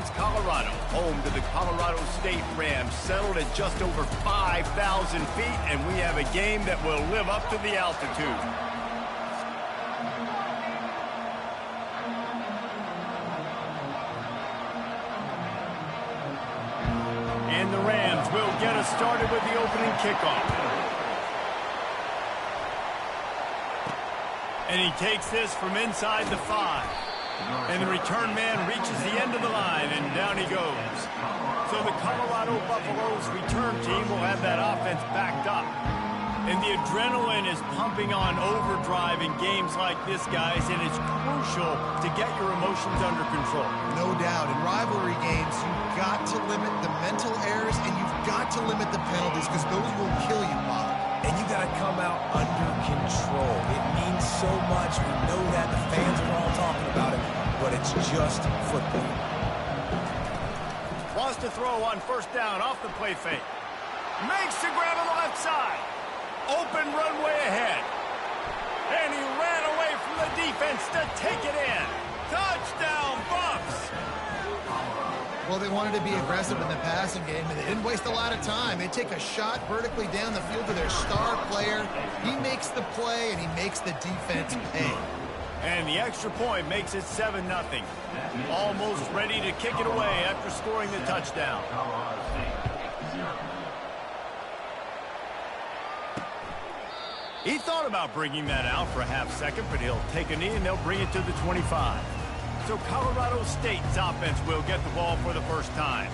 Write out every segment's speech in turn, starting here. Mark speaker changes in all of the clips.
Speaker 1: Springs, Colorado, home to the Colorado State Rams, settled at just over 5,000 feet, and we have a game that will live up to the altitude. And the Rams will get us started with the opening kickoff. And he takes this from inside the 5. And the return man reaches the end of the line, and down he goes. So the Colorado Buffaloes return team will have that offense backed up. And the adrenaline is pumping on overdrive in games like this, guys, and it's crucial to get your emotions under control.
Speaker 2: No doubt. In rivalry games, you've got to limit the mental errors, and you've got to limit the penalties, because those will kill you, Bob.
Speaker 3: And you got to come out under control. It means so much. We know that. The fans are all talking about it, but it's just football.
Speaker 1: Wants to throw on first down off the play fake. Makes the grab on the left side. Open runway ahead. And he ran away from the defense to take it in. Touchdown, Buffs!
Speaker 2: Well, they wanted to be aggressive in the passing game, and they didn't waste a lot of time. They take a shot vertically down the field to their star player. He makes the play, and he makes the defense pay.
Speaker 1: And the extra point makes it 7-0. Almost ready to kick it away after scoring the touchdown. He thought about bringing that out for a half second, but he'll take a knee and they'll bring it to the 25. So Colorado State's offense will get the ball for the first time.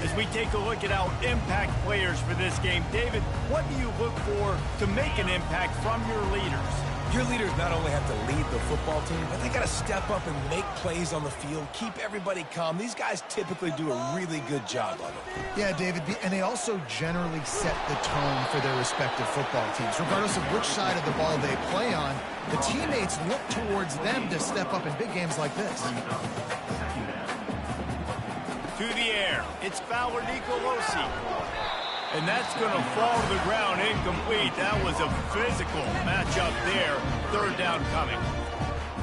Speaker 1: As we take a look at our impact players for this game, David, what do you look for to make an impact from your leaders?
Speaker 3: Your leaders not only have to lead the football team, but they got to step up and make plays on the field, keep everybody calm. These guys typically do a really good job of it.
Speaker 2: Yeah, David, and they also generally set the tone for their respective football teams. Regardless of which side of the ball they play on, the teammates look towards them to step up in big games like this.
Speaker 1: To the air, it's Fowler Nicolosi. And that's going to fall to the ground incomplete. That was a physical matchup there. Third down coming.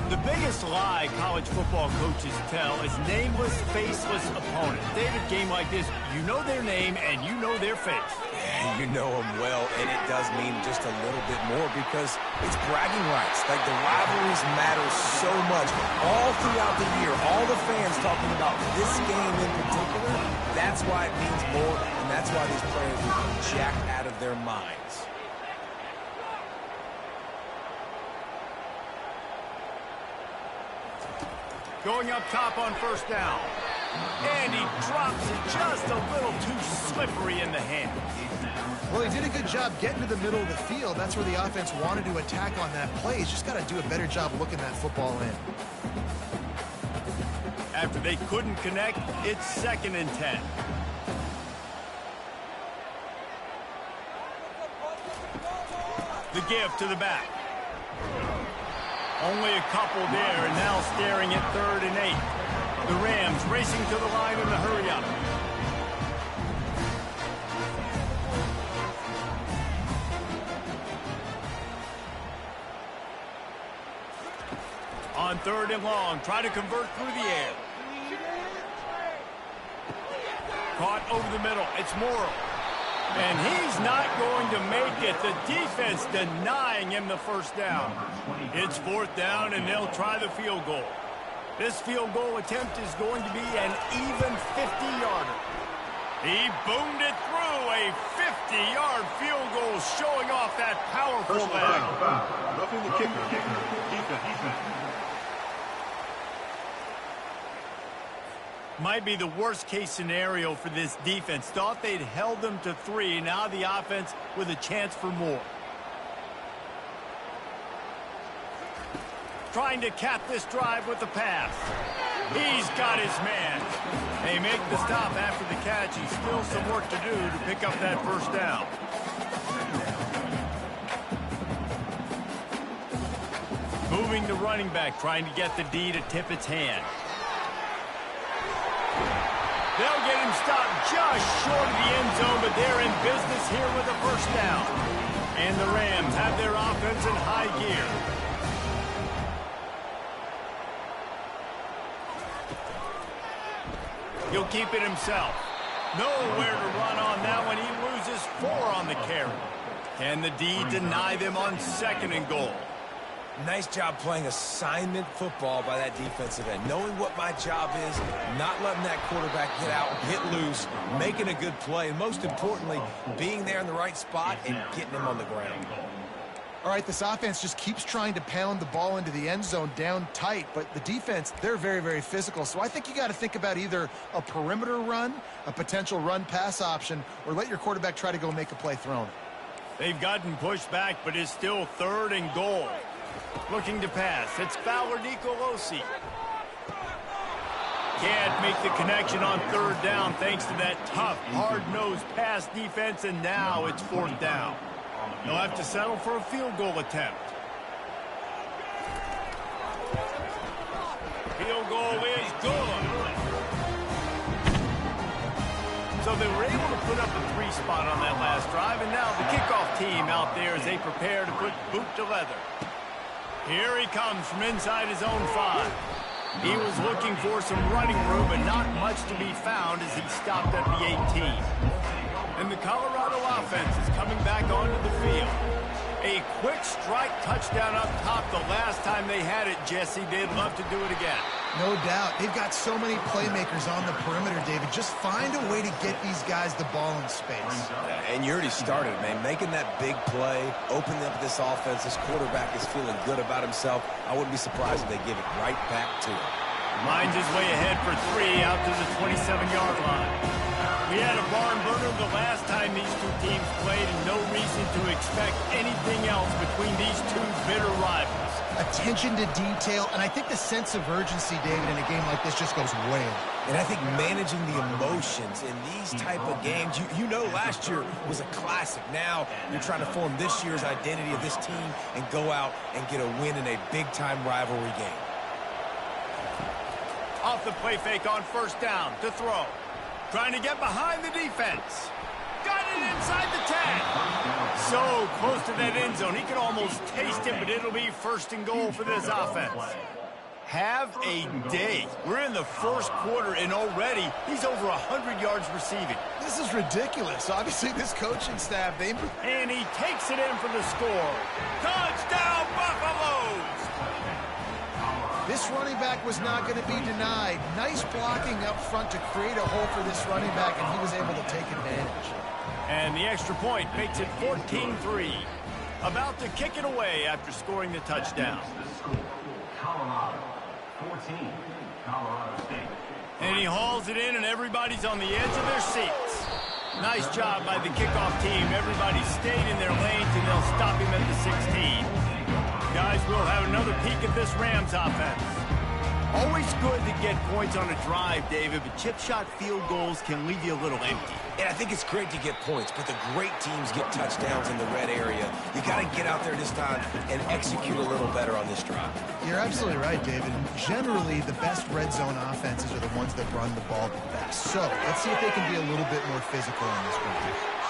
Speaker 1: The biggest lie college football coaches tell is nameless, faceless opponent. David, game like this, you know their name and you know their face.
Speaker 3: Yeah, you know them well, and it does mean just a little bit more because it's bragging rights. Like, the rivalries matter so much. All throughout the year, all the fans talking about this game in particular, that's why it means more, and that's why these players will be jacked out of their minds.
Speaker 1: Going up top on first down. And he drops it just a little too slippery in the hand.
Speaker 2: Well, he did a good job getting to the middle of the field. That's where the offense wanted to attack on that play. He's just got to do a better job looking that football in.
Speaker 1: After they couldn't connect, it's 2nd and 10. The give to the back. Only a couple there, and now staring at 3rd and 8. The Rams racing to the line in the hurry-up. On 3rd and long, try to convert through the air. Caught over the middle. It's Morrow. And he's not going to make it. The defense denying him the first down. It's 4th down, and they'll try the field goal. This field goal attempt is going to be an even 50-yarder. He boomed it through. A 50-yard field goal showing off that powerful leg.
Speaker 4: Roughing the kicker. Defense.
Speaker 1: Might be the worst-case scenario for this defense. Thought they'd held them to 3. Now the offense with a chance for more. Trying to cap this drive with the pass. He's got his man. They make the stop after the catch. He's still some work to do to pick up that first down. Moving the running back, trying to get the D to tip its hand. They'll get him stopped just short of the end zone, but they're in business here with a first down. And the Rams have their offense in high gear. He'll keep it himself. Nowhere to run on that one. He loses 4 on the carry. Can the D deny them on 2nd and goal?
Speaker 3: Nice job playing assignment football by that defensive end. Knowing what my job is, not letting that quarterback get out, get loose, making a good play, and most importantly, being there in the right spot and getting him on the ground.
Speaker 2: All right, this offense just keeps trying to pound the ball into the end zone down tight, but the defense, they're very, very physical. So I think you got to think about either a perimeter run, a potential run-pass option, or let your quarterback try to go make a play thrown.
Speaker 1: They've gotten pushed back, but it's still 3rd and goal. Looking to pass. It's Fowler Nicolosi. Can't make the connection on 3rd down thanks to that tough, hard-nosed pass defense, and now it's 4th down. They'll have to settle for a field goal attempt. Field goal is good. So they were able to put up a 3 spot on that last drive, and now the kickoff team out there as they prepare to put boot to leather. Here he comes from inside his own 5. He was looking for some running room, but not much to be found as he stopped at the 18. And the Colorado offense is coming back onto the field. A quick strike touchdown up top the last time they had it, Jesse. They'd love to do it again.
Speaker 2: No doubt. They've got so many playmakers on the perimeter, David. Just find a way to get these guys the ball in space.
Speaker 3: And you already started, man. Making that big play, opening up this offense. This quarterback is feeling good about himself. I wouldn't be surprised if they give it right back to him.
Speaker 1: Minds his way ahead for 3 out to the 27-yard line. We had a barn burner the last time these 2 teams played, and no reason to expect anything else between these 2 bitter rivals.
Speaker 2: Attention to detail, and I think the sense of urgency, David, in a game like this just goes way up.
Speaker 3: And I think managing the emotions in these type of games, you know last year was a classic. Now you're trying to form this year's identity of this team and go out and get a win in a big-time rivalry game.
Speaker 1: Off the play fake on 1st down to throw. Trying to get behind the defense. Got it inside the 10. So close to that end zone. He could almost taste it, but it'll be 1st and goal for this offense. Have a day. We're in the 1st quarter, and already he's over 100 yards receiving.
Speaker 2: This is ridiculous. Obviously, this coaching staff,
Speaker 1: and he takes it in for the score. Touchdown, Buffaloes!
Speaker 2: This running back was not going to be denied. Nice blocking up front to create a hole for this running back, and he was able to take advantage.
Speaker 1: And the extra point makes it 14-3. About to kick it away after scoring the touchdown.
Speaker 5: Colorado, 14, Colorado State.
Speaker 1: And he hauls it in, and everybody's on the edge of their seats. Nice job by the kickoff team. Everybody stayed in their lanes, and they'll stop him at the 16. Guys, we'll have another peek at this Rams offense. Always good to get points on a drive, David, but chip shot field goals can leave you a little empty.
Speaker 3: And I think it's great to get points, but the great teams get touchdowns in the red area. You got to get out there this time and execute a little better on this drive.
Speaker 2: You're absolutely right, David. Generally, the best red zone offenses are the ones that run the ball the best. So let's see if they can be a little bit more physical in this one.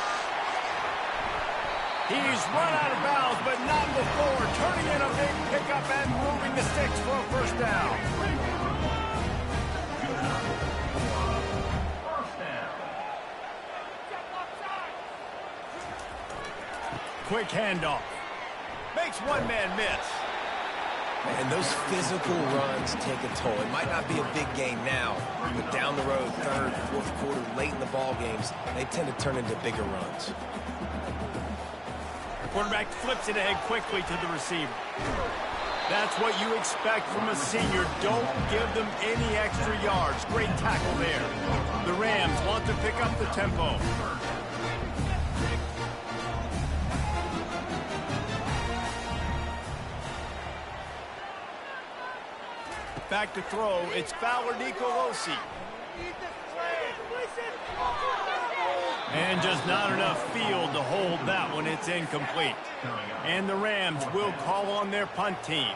Speaker 1: He's run out of bounds, but not before turning in a big pickup and moving the sticks for a 1st down. Quick handoff. Makes one man miss.
Speaker 3: And those physical runs take a toll. It might not be a big game now, but down the road, 3rd, 4th quarter, late in the ball games, they tend to turn into bigger runs.
Speaker 1: Quarterback flips it ahead quickly to the receiver. That's what you expect from a senior. Don't give them any extra yards. Great tackle there. The Rams want to pick up the tempo. Back to throw. It's Fowler Nicolosi. And just not enough field to hold that one. It's incomplete. And the Rams will call on their punt team.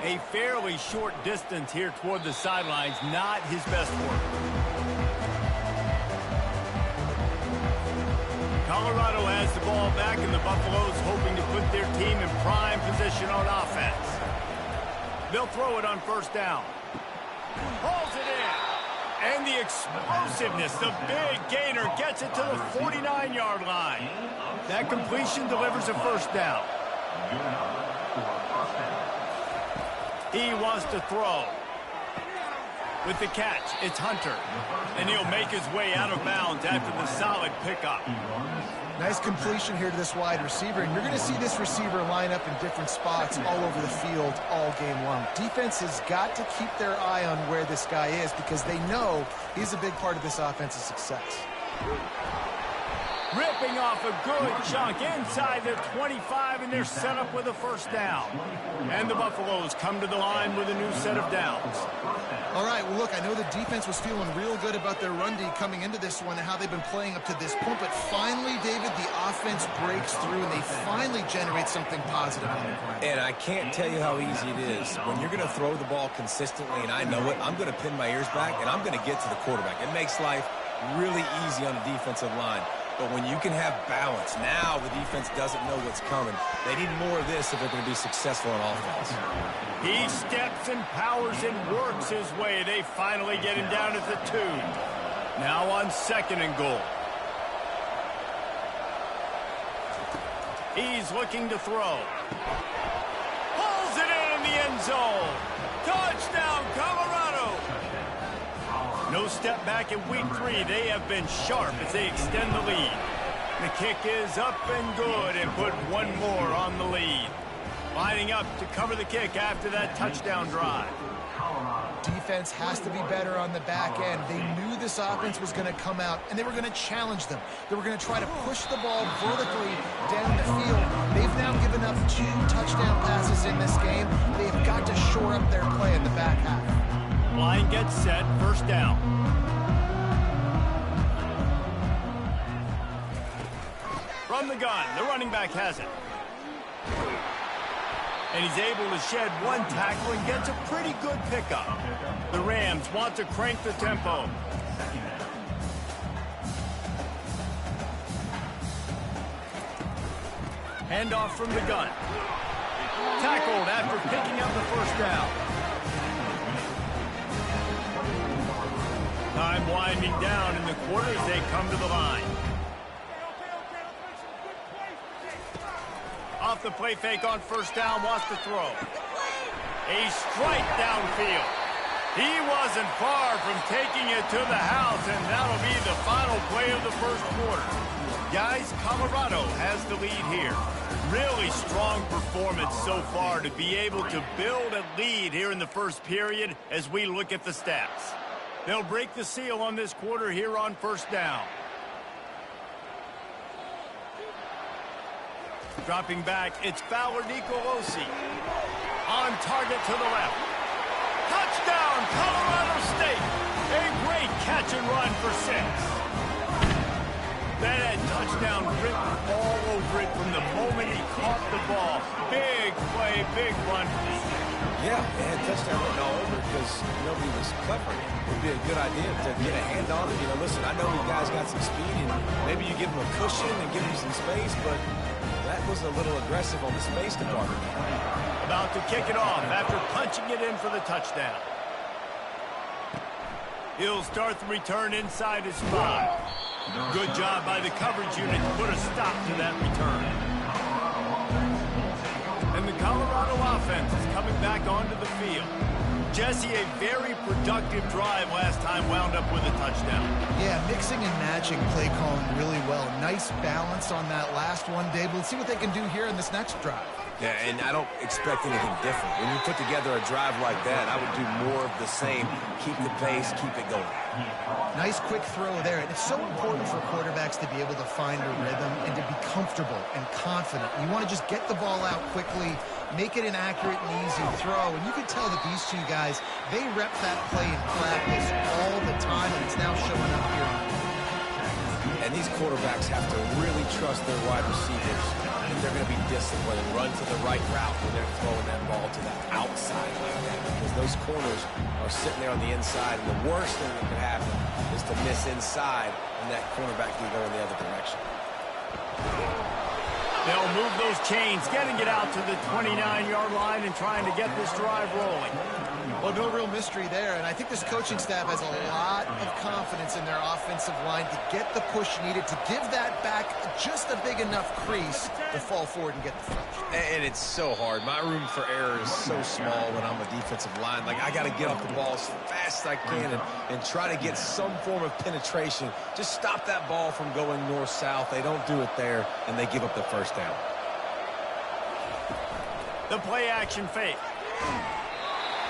Speaker 1: A fairly short distance here toward the sidelines. Not his best work. Colorado has the ball back, and the Buffaloes hoping to put their team in prime position on offense. They'll throw it on first down. Hauls it in. And the explosiveness, the big gainer, gets it to the 49-yard line. That completion delivers a first down. He wants to throw. With the catch, it's Hunter. And he'll make his way out of bounds after the solid pickup.
Speaker 2: Nice completion here to this wide receiver, and you're going to see this receiver line up in different spots all over the field all game long. Defense has got to keep their eye on where this guy is because they know he's a big part of this offense's success.
Speaker 1: Ripping off a good chunk inside their 25, and they're set up with a first down. And the Buffaloes come to the line with a new set of downs.
Speaker 2: All right, well, look, I know the defense was feeling real good about their run D coming into this one and how they've been playing up to this point, but finally, David, the offense breaks through, and they finally generate something positive on the ground.
Speaker 3: And I can't tell you how easy it is. When you're going to throw the ball consistently, and I know it, I'm going to pin my ears back, and I'm going to get to the quarterback. It makes life really easy on the defensive line. But when you can have balance, now the defense doesn't know what's coming. They need more of this if they're going to be successful on offense.
Speaker 1: He steps and powers and works his way. They finally get him down at the 2. Now on 2nd and goal. He's looking to throw. Pulls it in the end zone. Touchdown, Colorado. No step back in week 3. They have been sharp as they extend the lead. The kick is up and good and put one more on the lead. Lining up to cover the kick after that touchdown drive.
Speaker 2: Defense has to be better on the back end. They knew this offense was going to come out, and they were going to challenge them. They were going to try to push the ball vertically down the field. They've now given up 2 touchdown passes in this game. They've got to shore up their play in the back half.
Speaker 1: Line gets set, first down. From the gun, the running back has it. And he's able to shed one tackle and gets a pretty good pickup. The Rams want to crank the tempo. Handoff from the gun. Tackled after picking up the first down. Time winding down in the quarter as they come to the line. Off the play fake on first down, wants to throw. A strike downfield. He wasn't far from taking it to the house, and that'll be the final play of the first quarter. Guys, Colorado has the lead here. Really strong performance so far to be able to build a lead here in the first period as we look at the stats. They'll break the seal on this quarter here on first down. Dropping back, it's Fowler Nicolosi. On target to the left. Touchdown, Colorado State. A great catch and run for 6. That had touchdown written all over it from the moment he caught the ball. Big play, big run.
Speaker 3: Yeah, they had touchdown written all over because nobody was covering it. It would be a good idea to get a hand on it. You know, listen, I know you guys got some speed, and maybe you give them a cushion and give them some space, but that was a little aggressive on the space department.
Speaker 1: About to kick it off after punching it in for the touchdown. He'll start the return inside his 5. Good job by the coverage unit to put a stop to that return. And the Colorado offense is coming back onto the field. Jesse, a very productive drive last time wound up with a touchdown.
Speaker 2: Yeah, mixing and matching play calling really well. Nice balance on that last one, Dave. Let's see what they can do here in this next drive.
Speaker 3: Yeah, and I don't expect anything different. When you put together a drive like that, I would do more of the same. Keep the pace, keep it going.
Speaker 2: Nice quick throw there. And it's so important for quarterbacks to be able to find a rhythm and to be comfortable and confident. You want to just get the ball out quickly, make it an accurate and easy throw. And you can tell that these two guys, they rep that play in practice all the time, and it's now showing up here.
Speaker 3: And these quarterbacks have to really trust their wide receivers. And they're going to be disciplined and run to the right route when they're throwing that ball to the outside like that. Because those corners are sitting there on the inside, and the worst thing that could happen is to miss inside, and that cornerback can go in the other direction.
Speaker 1: They'll move those chains, getting it out to the 29-yard line and trying to get this drive rolling.
Speaker 2: Well, no real mystery there, and I think this coaching staff has a lot of confidence in their offensive line to get the push needed to give that back just a big enough crease to fall forward and get the first.
Speaker 3: And it's so hard. My room for error is so small when I'm a defensive line. Like, I got to get off the ball as fast as I can and try to get some form of penetration. Just stop that ball from going north-south. They don't do it there, and they give up the first down.
Speaker 1: The play-action fake.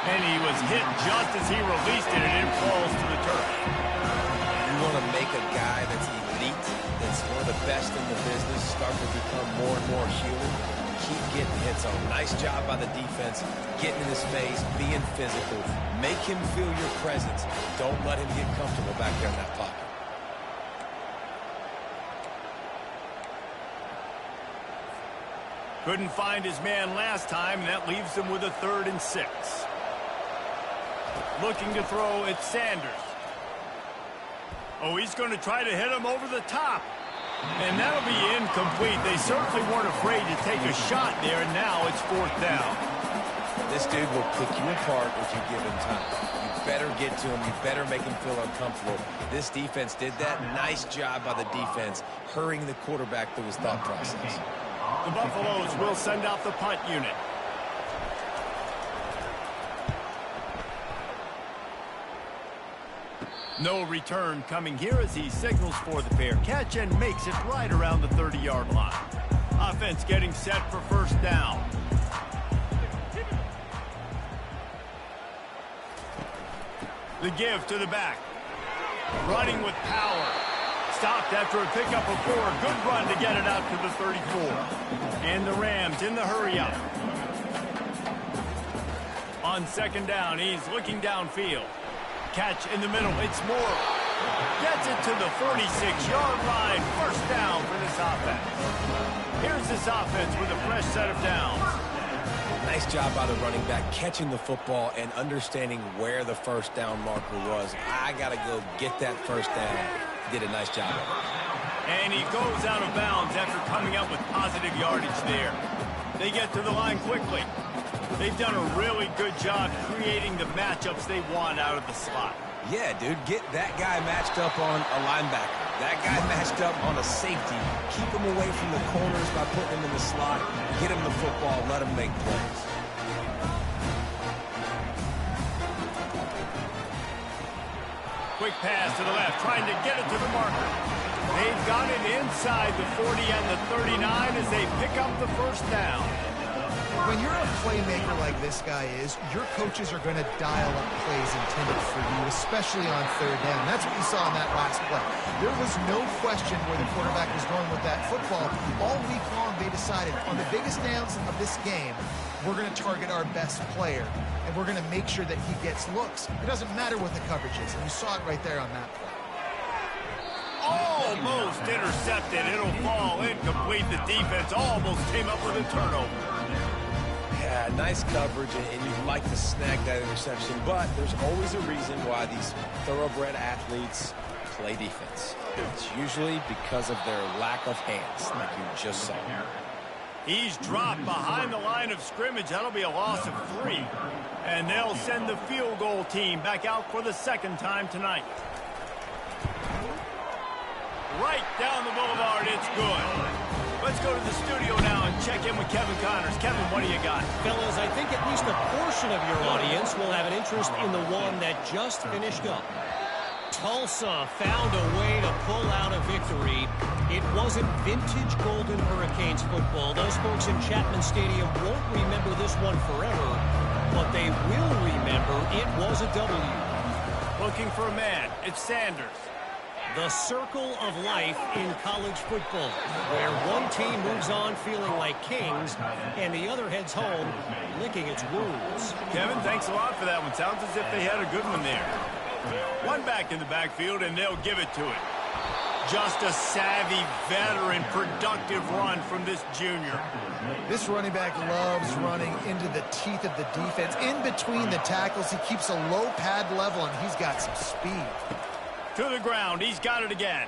Speaker 1: And he was hit just as he released it, and it falls to the turf.
Speaker 3: You want to make a guy that's elite, that's one of the best in the business, start to become more and more human. Keep getting hits on. Nice job by the defense, getting in his face, being physical. Make him feel your presence. Don't let him get comfortable back there in that pocket.
Speaker 1: Couldn't find his man last time, and that leaves him with a 3rd and 6. Looking to throw, it's Sanders. Oh, he's going to try to hit him over the top. And that'll be incomplete. They certainly weren't afraid to take a shot there, and now it's 4th down.
Speaker 3: This dude will pick you apart if you give him time. You better get to him. You better make him feel uncomfortable. This defense did that. Nice job by the defense, hurrying the quarterback through his thought process.
Speaker 1: The Buffaloes will send out the punt unit. No return coming here as he signals for the fair catch and makes it right around the 30-yard line. Offense getting set for 1st down. The give to the back. Running with power. Stopped after a pickup of 4. Good run to get it out to the 34. And the Rams in the hurry-up. On 2nd down, he's looking downfield. Catch in the middle, it's Moore. Gets it to the 46-yard line. 1st down for this offense. Here's this offense with a fresh set of downs.
Speaker 3: Nice job by the running back, catching the football and understanding where the 1st down marker was. I got to go get that 1st down. Did a nice job of it.
Speaker 1: And he goes out of bounds after coming up with positive yardage there. They get to the line quickly. They've done a really good job creating the matchups they want out of the slot.
Speaker 3: Yeah, dude, get that guy matched up on a linebacker. That guy matched up on a safety. Keep him away from the corners by putting him in the slot. Get him the football, let him make plays.
Speaker 1: Quick pass to the left, trying to get it to the marker. They've got it inside the 40 and the 39 as they pick up the 1st down.
Speaker 2: When you're a playmaker like this guy is, your coaches are going to dial up plays intended for you, especially on 3rd down. That's what you saw in that last play. There was no question where the quarterback was going with that football. All week long, they decided on the biggest downs of this game, we're going to target our best player, and we're going to make sure that he gets looks. It doesn't matter what the coverage is, and you saw it right there on that play.
Speaker 1: Almost intercepted. It'll fall incomplete. The defense almost came up with a turnover.
Speaker 3: Yeah, nice coverage, and you'd like to snag that interception, but there's always a reason why these thoroughbred athletes play defense. It's usually because of their lack of hands, like you just saw.
Speaker 1: He's dropped behind the line of scrimmage. That'll be a loss of 3. And they'll send the field goal team back out for the 2nd time tonight. Right down the boulevard, it's good. Let's go to the studio now and check in with Kevin Connors. Kevin, what do you got?
Speaker 6: Fellas, I think at least a portion of your audience will have an interest in the one that just finished up. Tulsa found a way to pull out a victory. It wasn't vintage Golden Hurricanes football. Those folks in Chapman Stadium won't remember this one forever, but they will remember it was a W.
Speaker 1: Looking for a man. It's Sanders.
Speaker 6: The circle of life in college football, where one team moves on feeling like kings and the other heads home licking its wounds.
Speaker 1: Kevin, thanks a lot for that one. Sounds as if they had a good one there. One back in the backfield, and they'll give it to it. Just a savvy, veteran, productive run from this junior.
Speaker 2: This running back loves running into the teeth of the defense. In between the tackles, he keeps a low pad level, and he's got some speed.
Speaker 1: To the ground, he's got it again.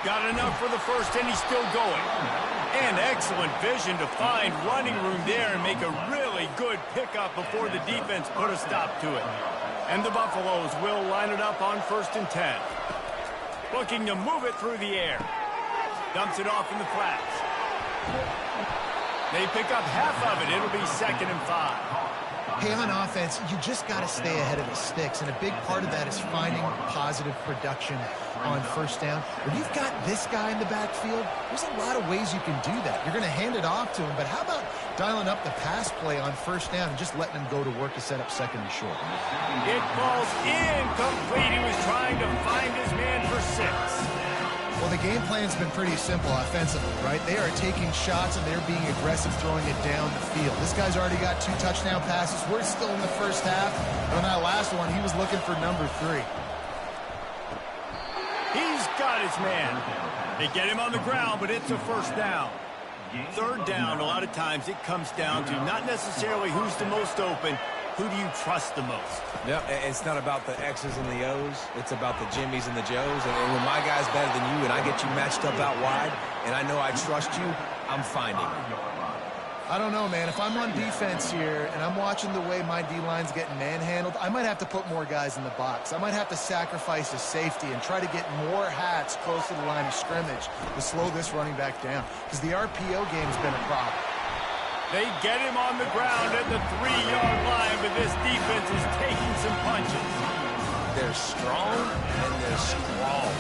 Speaker 1: Got enough for the 1st, and he's still going. And excellent vision to find running room there and make a really good pickup before the defense put a stop to it. And the Buffaloes will line it up on 1st and 10. Looking to move it through the air. Dumps it off in the flats. They pick up half of it. It'll be 2nd and 5.
Speaker 2: Hey, on offense, you just got to stay ahead of the sticks, and a big part of that is finding positive production on 1st down. When you've got this guy in the backfield, there's a lot of ways you can do that. You're going to hand it off to him, but how about dialing up the pass play on 1st down and just letting him go to work to set up 2nd and short?
Speaker 1: It falls incomplete. He was trying to find his man for 6.
Speaker 2: Well, the game plan's been pretty simple offensively, right? They are taking shots, and they're being aggressive throwing it down the field. This guy's already got 2 touchdown passes. We're still in the 1st half. And on that last one, he was looking for number 3.
Speaker 1: He's got his man. They get him on the ground, but it's a 1st down. 3rd down, a lot of times it comes down to not necessarily who's the most open, who do you trust the most?
Speaker 3: Yep, it's not about the X's and the O's. It's about the Jimmys and the Joes. And when my guy's better than you and I get you matched up out wide and I know I trust you, I'm finding you.
Speaker 2: I don't know, man. If I'm on defense here and I'm watching the way my D-line's getting manhandled, I might have to put more guys in the box. I might have to sacrifice a safety and try to get more hats close to the line of scrimmage to slow this running back down, because the RPO game's been a problem.
Speaker 1: They get him on the ground at the 3-yard line, but this defense is taking some punches.
Speaker 3: They're strong and they're strong.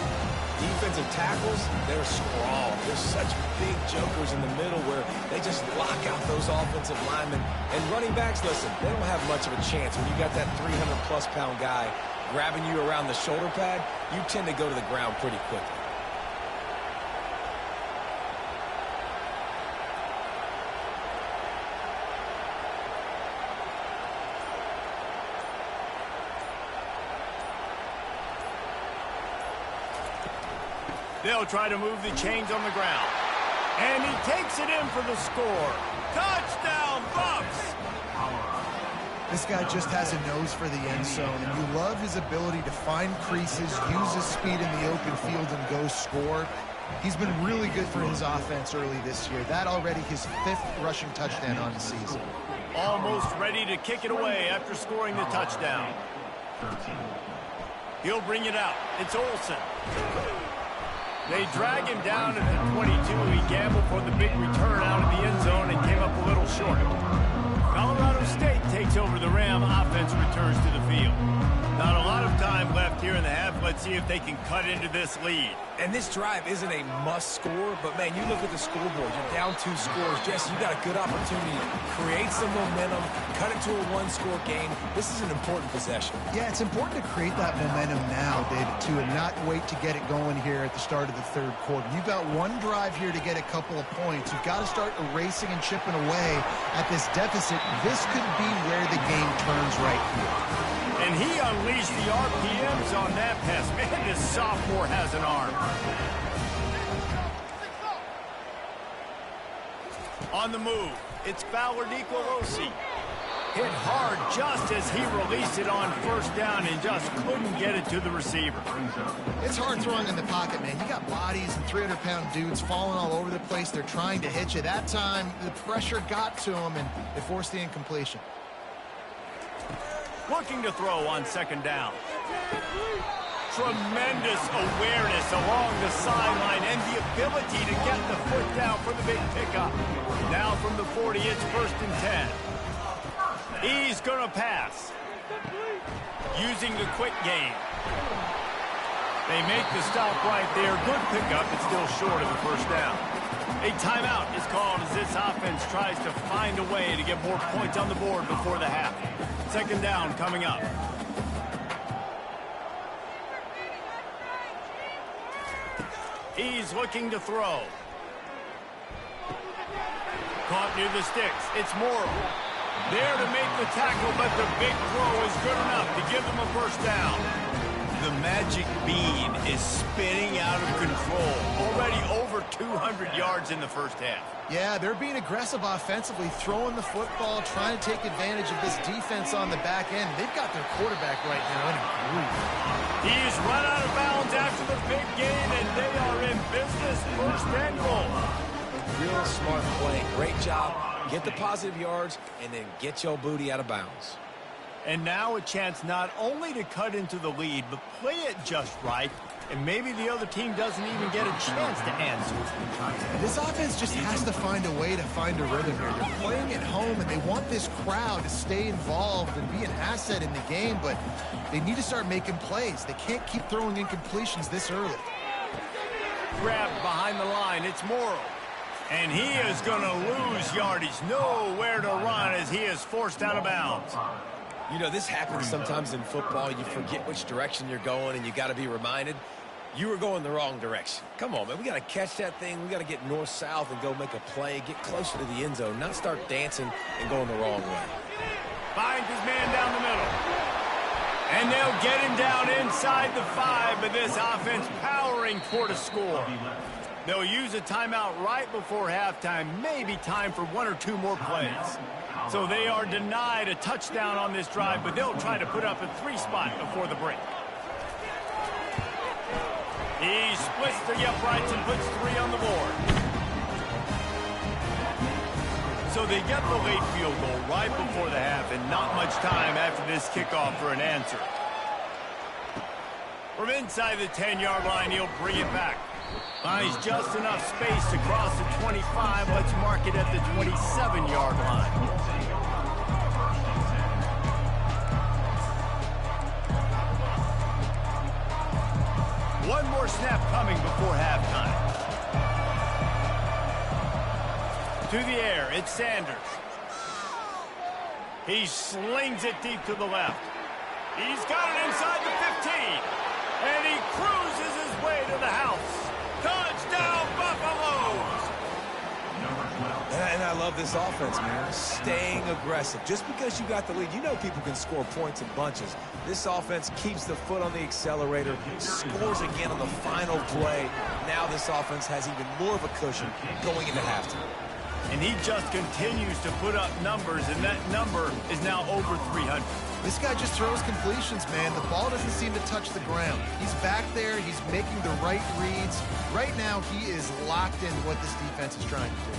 Speaker 3: Defensive tackles, they're strong. They're such big jokers in the middle where they just lock out those offensive linemen. And running backs, listen, they don't have much of a chance. When you got that 300-plus pound guy grabbing you around the shoulder pad, you tend to go to the ground pretty quickly.
Speaker 1: They'll try to move the chains on the ground. And he takes it in for the score. Touchdown, Buffs!
Speaker 2: This guy just has a nose for the end zone, and you love his ability to find creases, use his speed in the open field, and go score. He's been really good for his offense early this year. That already his 5th rushing touchdown on the season.
Speaker 1: Almost ready to kick it away after scoring the touchdown. He'll bring it out. It's Olsen. They drag him down at the 22. He gambled for the big return out of the end zone and came up a little short. Colorado State takes over the Ram. Offense returns to the field. Not a lot of time left here in the half. Let's see if they can cut into this lead.
Speaker 3: And this drive isn't a must score, but man, you look at the scoreboard, you're down 2 scores. Jesse, you got a good opportunity to create some momentum, cut it to a 1-score game. This is an important possession.
Speaker 2: Yeah, it's important to create that momentum now, David, too, and not wait to get it going here at the start of the 3rd quarter. You've got one drive here to get a couple of points. You've got to start erasing and chipping away at this deficit. This could be where the game turns right here.
Speaker 1: And he unleashed the RPMs on that pass. Man, this sophomore has an arm. On the move, it's Fowler Nicolosi. Hit hard just as he released it on 1st down and just couldn't get it to the receiver.
Speaker 2: It's hard throwing in the pocket, man. You got bodies and 300-pound dudes falling all over the place. They're trying to hit you. That time, the pressure got to them, and they forced the incompletion.
Speaker 1: Looking to throw on 2nd down. Tremendous awareness along the sideline and the ability to get the foot down for the big pickup. Now from the 40, it's 1st and 10. He's going to pass. Using the quick game. They make the stop right there. Good pickup. It's still short of the 1st down. A timeout is called as this offense tries to find a way to get more points on the board before the half. 2nd down coming up. He's looking to throw. Caught near the sticks. It's Morrow. There to make the tackle, but the big throw is good enough to give them a 1st down. The magic bean is spinning out of control. Already over 200 yards in the 1st half.
Speaker 2: Yeah, they're being aggressive offensively, throwing the football, trying to take advantage of this defense on the back end. They've got their quarterback right now in a groove.
Speaker 1: He's run out of bounds after the big gain, and they are in business. 1st and goal.
Speaker 3: Real smart play. Great job. Get the positive yards, and then get your booty out of bounds.
Speaker 1: And now a chance not only to cut into the lead, but play it just right, and maybe the other team doesn't even get a chance to answer.
Speaker 2: This offense just has to find a way to find a rhythm here. They're playing at home, and they want this crowd to stay involved and be an asset in the game, but they need to start making plays. They can't keep throwing incompletions this early.
Speaker 1: Grabbed behind the line, it's Morrow. And he is going to lose yardage. Nowhere to run as he is forced out of bounds.
Speaker 3: You know, this happens sometimes in football. You forget which direction you're going, and you got to be reminded you were going the wrong direction. Come on, man. We got to catch that thing. We got to get north-south and go make a play, get closer to the end zone, not start dancing and going the wrong way.
Speaker 1: Finds his man down the middle. And they'll get him down inside the 5, but this offense powering toward a score. They'll use a timeout right before halftime, maybe time for 1 or 2 more plays. So they are denied a touchdown on this drive, but they'll try to put up a 3 spot before the break. He splits the uprights and puts 3 on the board. So they get the late field goal right before the half, and not much time after this kickoff for an answer. From inside the 10-yard line, he'll bring it back. Finds just enough space to cross the 25. Let's mark it at the 27-yard line. One more snap coming before halftime. To the air, it's Sanders. He slings it deep to the left. He's got it inside the 15. And he cruises his way to the house. Touchdown, Buffaloes!
Speaker 3: And I love this offense, man. Staying aggressive. Just because you got the lead, you know people can score points in bunches. This offense keeps the foot on the accelerator, scores again on the final play. Now this offense has even more of a cushion going into halftime.
Speaker 1: And he just continues to put up numbers, and that number is now over 300.
Speaker 2: This guy just throws completions, man. The ball doesn't seem to touch the ground. He's back there. He's making the right reads. Right now, he is locked into what this defense is trying to do.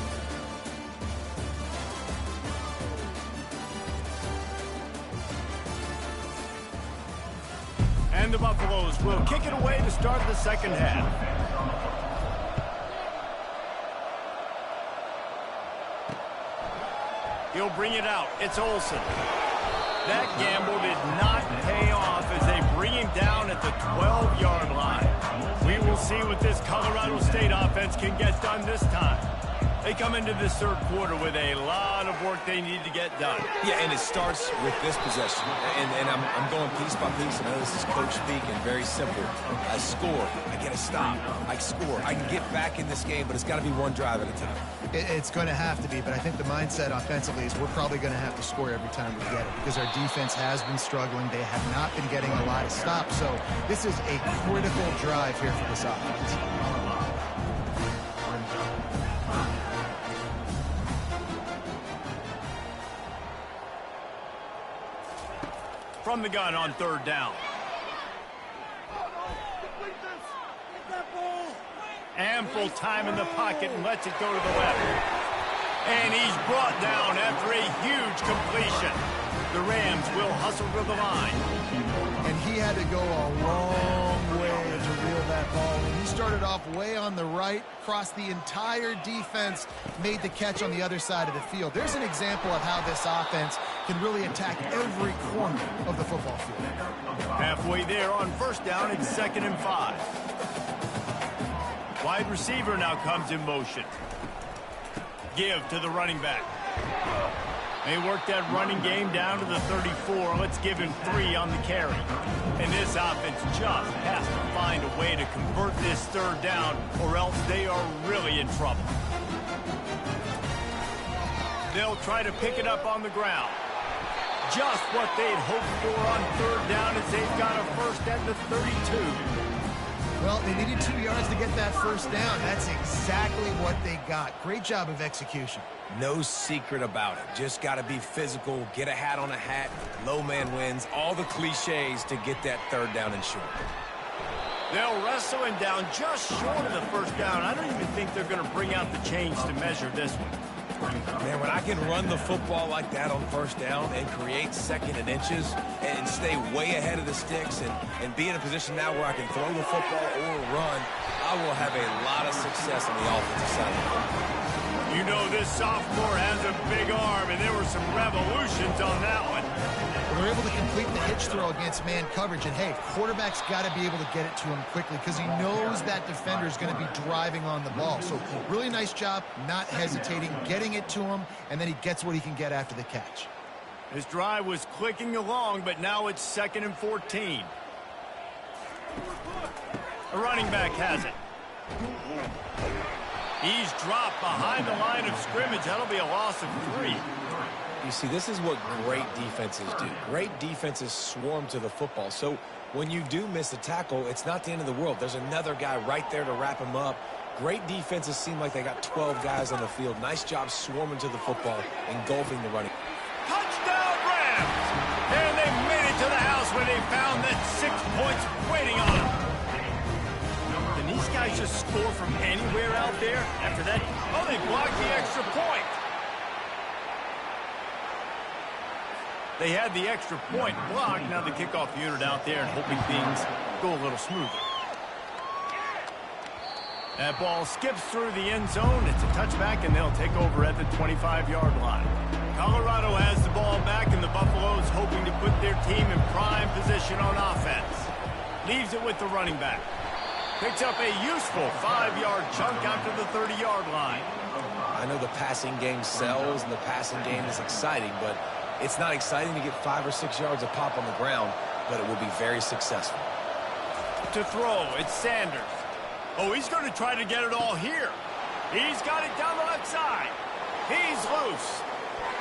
Speaker 1: And the Buffaloes will kick it away to start the second half. He'll bring it out. It's Olsen. That gamble did not pay off as they bring him down at the 12-yard line. We will see what this Colorado State offense can get done this time. They come into this third quarter with a lot of work they need to get done.
Speaker 3: Yeah, and it starts with this possession. And I'm going piece by piece. I know this is coach speak and very simple. I score. I get a stop. I score. I can get back in this game, but it's got to be one drive at a time.
Speaker 2: It's going to have to be, but I think the mindset offensively is we're probably going to have to score every time we get it because our defense has been struggling. They have not been getting a lot of stops, so this is a critical drive here for this offense.
Speaker 1: From the gun on third down. Ample time in the pocket and lets it go to the left. And he's brought down after a huge completion. The Rams will hustle to the line.
Speaker 2: And he had to go a long way to reel that ball. When he started off way on the right, crossed the entire defense, made the catch on the other side of the field. There's an example of how this offense can really attack every corner of the football field.
Speaker 1: Halfway there on first down, it's 2nd and 5. Wide receiver now comes in motion. Give to the running back. They work that running game down to the 34. Let's give him 3 on the carry. And this offense just has to find a way to convert this third down, or else they are really in trouble. They'll try to pick it up on the ground. Just what they'd hoped for on third down as they've got a first at the 32.
Speaker 2: Well, they needed 2 yards to get that first down. That's exactly what they got. Great job of execution.
Speaker 3: No secret about it. Just got to be physical, get a hat on a hat, low man wins, all the cliches to get that third down and short.
Speaker 1: They'll wrestle him down just short of the first down. I don't even think they're going to bring out the chains to measure this one.
Speaker 3: Man, when I can run the football like that on first down and create second and inches and stay way ahead of the sticks and be in a position now where I can throw the football or run, I will have a lot of success on the offensive side of the ball.
Speaker 1: You know this sophomore has a big arm, and there were some revolutions on that one.
Speaker 2: Well, they're able to complete the hitch throw against man coverage, and hey, quarterback's got to be able to get it to him quickly because he knows that defender is going to be driving on the ball. So really nice job, not hesitating, getting it to him, and then he gets what he can get after the catch.
Speaker 1: His drive was clicking along, but now it's 2nd and 14. A running back has it. He's dropped behind the line of scrimmage. That'll be a loss of 3.
Speaker 3: You see, this is what great defenses do. Great defenses swarm to the football. So when you do miss a tackle, it's not the end of the world. There's another guy right there to wrap him up. Great defenses seem like they got 12 guys on the field. Nice job swarming to the football, engulfing the running.
Speaker 1: Touchdown, Rams! And they made it to the house when they found that 6 points waiting on them. Can these guys just score from anywhere out there after that? Oh, they blocked the extra point. They had the extra point blocked. Now the kickoff unit out there and hoping things go a little smoother. That ball skips through the end zone. It's a touchback, and they'll take over at the 25-yard line. Colorado has the ball back, and the Buffaloes hoping to put their team in prime position on offense. Leaves it with the running back. Picks up a useful 5-yard chunk after the 30-yard line.
Speaker 3: I know the passing game sells, and the passing game is exciting, but it's not exciting to get 5 or 6 yards of pop on the ground, but it will be very successful.
Speaker 1: To throw, it's Sanders. Oh, he's going to try to get it all here. He's got it down the left side. He's loose.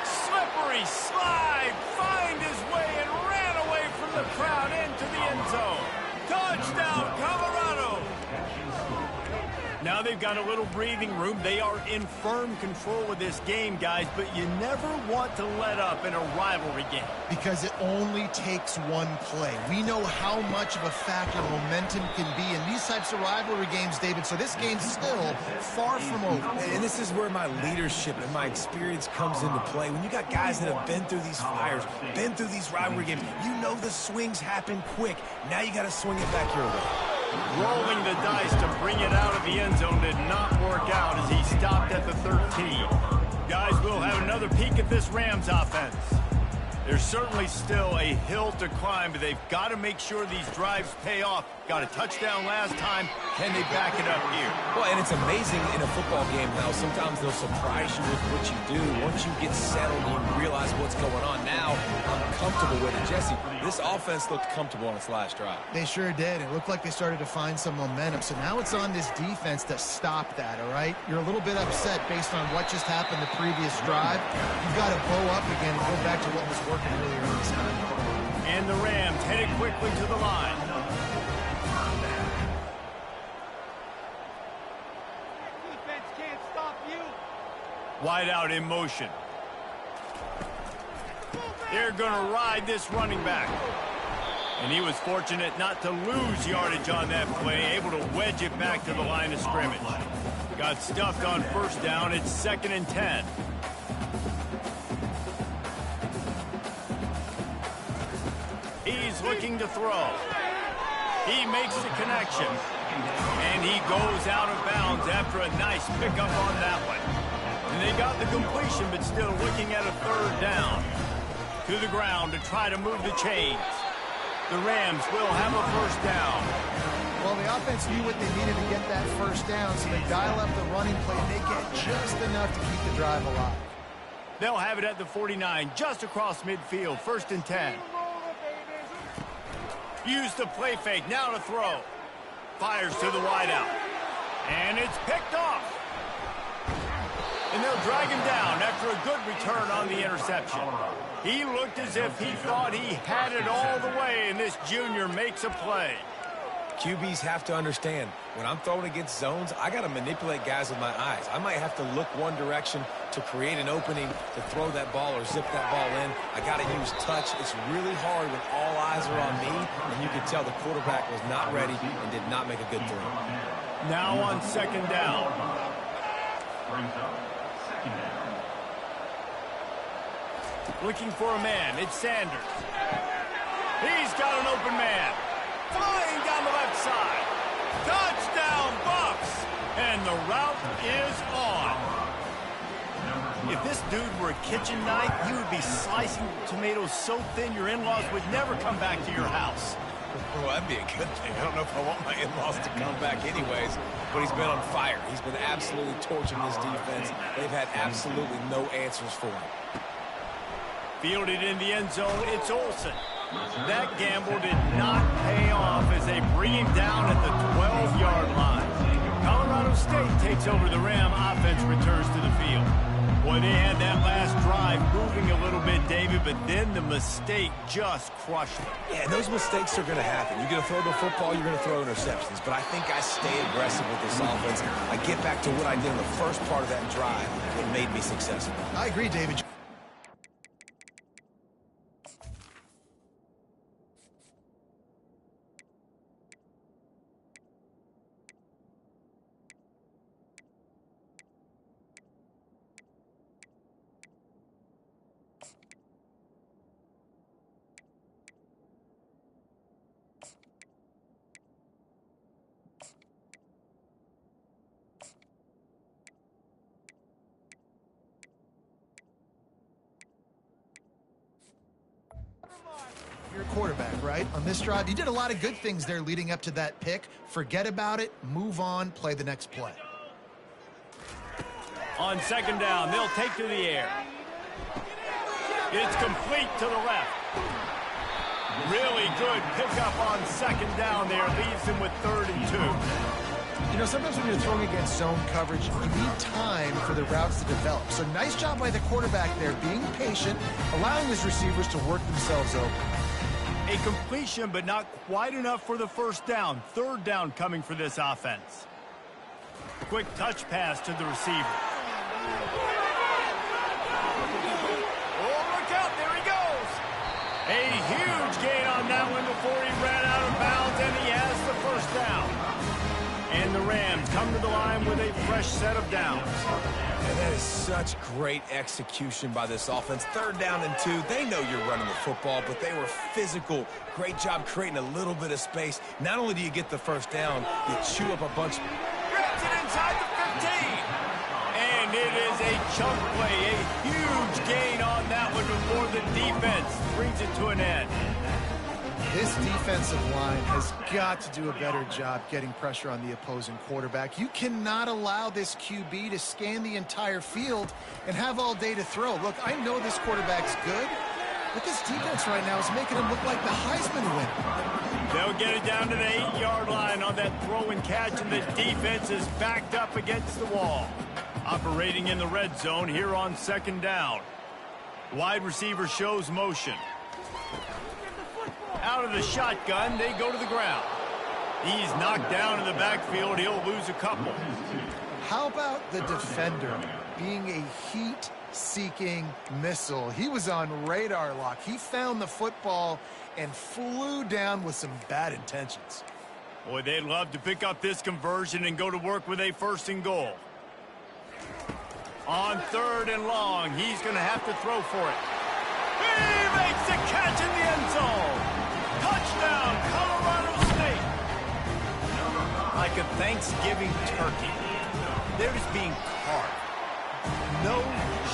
Speaker 1: Slippery slide. Find his way and ran away from the crowd into the end zone. Touchdown, Colorado. Now they've got a little breathing room. They are in firm control of this game, guys, but you never want to let up in a rivalry game.
Speaker 2: Because it only takes one play. We know how much of a factor momentum can be in these types of rivalry games, David, so this game's still far from over.
Speaker 3: And this is where my leadership and my experience comes into play. When you got guys that have been through these fires, been through these rivalry games, you know the swings happen quick. Now you got to swing it back your way.
Speaker 1: Rolling the dice to bring it out of the end zone did not work out as he stopped at the 13. Guys, we'll have another peek at this Rams offense. There's certainly still a hill to climb, but they've got to make sure these drives pay off. Got a touchdown last time. Can they back it up here?
Speaker 3: Well, and it's amazing in a football game how sometimes they'll surprise you with what you do. Once you get settled and you realize what's going on, now I'm comfortable with it. Jesse, this offense looked comfortable on its last drive.
Speaker 2: They sure did. It looked like they started to find some momentum. So now it's on this defense to stop that, all right? You're a little bit upset based on what just happened the previous drive. You've got to bow up again and go back to what was working earlier in this time.
Speaker 1: And the Rams headed quickly to the line. Wide out in motion. They're going to ride this running back. And he was fortunate not to lose yardage on that play, able to wedge it back to the line of scrimmage. Got stuffed on first down. It's 2nd and 10. He's looking to throw. He makes the connection. And he goes out of bounds after a nice pickup on that one. And they got the completion, but still looking at a 3rd down. To the ground to try to move the chains. The Rams will have a 1st down.
Speaker 2: Well, the offense knew what they needed to get that 1st down, so they dial up the running play, and they get just enough to keep the drive alive.
Speaker 1: They'll have it at the 49, just across midfield, 1st and 10. Use the play fake, now to throw. Fires to the wideout. And it's picked off. And they'll drag him down after a good return on the interception. He looked as if he thought he had it all the way, and this junior makes a play.
Speaker 3: QBs have to understand, when I'm throwing against zones, I got to manipulate guys with my eyes. I might have to look one direction to create an opening to throw that ball or zip that ball in. I got to use touch. It's really hard when all eyes are on me, and you can tell the quarterback was not ready and did not make a good throw.
Speaker 1: Now on second down.
Speaker 5: Brings up second down.
Speaker 1: Looking for a man. It's Sanders. He's got an open man. Flying down the left side. Touchdown, Bucks! And the route is on. If this dude were a kitchen knife, he would be slicing tomatoes so thin your in-laws would never come back to your house.
Speaker 3: Well, that'd be a good thing. I don't know if I want my in-laws to come back anyways, but he's been on fire. He's been absolutely torching this defense. They've had absolutely no answers for him.
Speaker 1: Fielded in the end zone, it's Olsen. That gamble did not pay off as they bring him down at the 12-yard line. Colorado State takes over the Ram. Offense returns to the field. Boy, they had that last drive moving a little bit, David, but then the mistake just crushed them.
Speaker 3: Yeah, those mistakes are going to happen. You're going to throw the football, you're going to throw interceptions. But I think I stay aggressive with this offense. I get back to what I did in the first part of that drive that made me successful.
Speaker 2: I agree, David. Your quarterback, right? On this drive, you did a lot of good things there leading up to that pick. Forget about it, move on, play the next play.
Speaker 1: On second down, they'll take to the air. It's complete to the left. Really good pickup on second down there. Leaves them with 3rd and 2.
Speaker 2: You know, sometimes when you're throwing against zone coverage, you need time for the routes to develop. So nice job by the quarterback there, being patient, allowing his receivers to work themselves open.
Speaker 1: A completion, but not quite enough for the first down. 3rd down coming for this offense. Quick touch pass to the receiver. Oh, look out, there he goes. A huge gain on that one before he ran out of bounds, and he has the first down. And the Rams come to the line with a fresh set of downs.
Speaker 3: And that is such great execution by this offense. 3rd down and 2. They know you're running the football, but they were physical. Great job creating a little bit of space. Not only do you get the first down, you chew up a bunch.
Speaker 1: Grabs it inside the 15. And it is a chunk play. A huge gain on that one before the defense brings it to an end.
Speaker 2: This defensive line has got to do a better job getting pressure on the opposing quarterback. You cannot allow this QB to scan the entire field and have all day to throw. Look, I know this quarterback's good, but this defense right now is making him look like the Heisman winner.
Speaker 1: They'll get it down to the 8-yard line on that throw and catch, and the defense is backed up against the wall. Operating in the red zone here on second down. Wide receiver shows motion. Out of the shotgun, they go to the ground. He's knocked down in the backfield. He'll lose a couple.
Speaker 2: How about the defender being a heat-seeking missile? He was on radar lock. He found the football and flew down with some bad intentions.
Speaker 1: Boy, they'd love to pick up this conversion and go to work with a 1st and goal. On 3rd and long, he's going to have to throw for it. He makes the catch in the end zone. Touchdown, Colorado State. Like a Thanksgiving turkey. They're just being carved. No